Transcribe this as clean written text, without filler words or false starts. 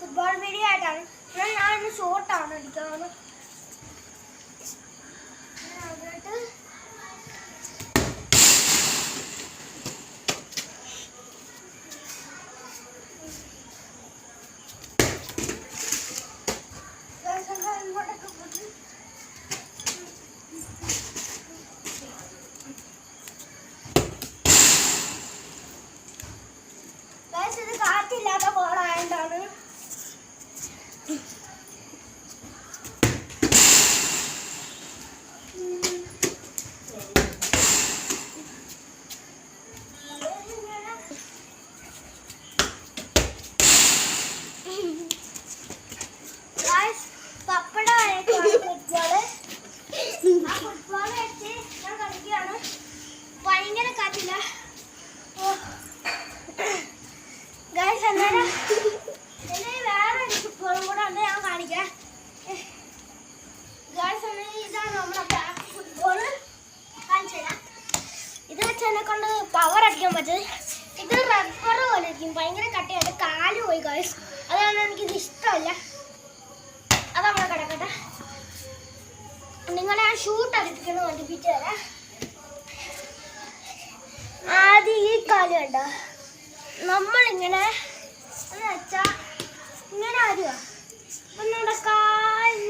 Football video ആയിട്ടാണ് ഞാൻ ഷോർട്ടാണ് അടിക്കുന്നത്. ഇത് കാറ്റില്ലാത്ത ബോളായതുകൊണ്ടാണ്. ഫുട്ബോൾ വെച്ച് ഞാൻ കളിക്കുകയാണ്. ഭയങ്കര കാറ്റില്ല ഗൈസ്. അന്നേരം വേറെ ഒരു ഫുട്ബോളും കൂടെ ഉണ്ട്, ഞാൻ കാണിക്കാം ഗൈസ്. ഇതാണ് നമ്മുടെ ബാക്ക് ഫുട്ബോൾ. കാണിച്ചു തരാം. ഇത് വെച്ച് എന്നെ കൊണ്ട് പവർ അടിക്കാൻ പറ്റും. ഇത് റബ്ബർ പോലെ ഇരിക്കും, ഭയങ്കര കട്ടിയാണ്. കാല് പോയി ഗൈസ്, അതാണ് എനിക്കിത് ഇഷ്ടമല്ല. അത് നമ്മളെ കിടക്കട്ടെ. നിങ്ങളെ ഷൂട്ട് അടിപ്പിക്കണം പഠിപ്പിച്ചു തരാം. ആദ്യം ഈ കാല് കണ്ടോ, നമ്മളിങ്ങനെ എന്ന് വെച്ചാൽ ഇങ്ങനെ ആരുക ഒന്നുകൂടെ കാല്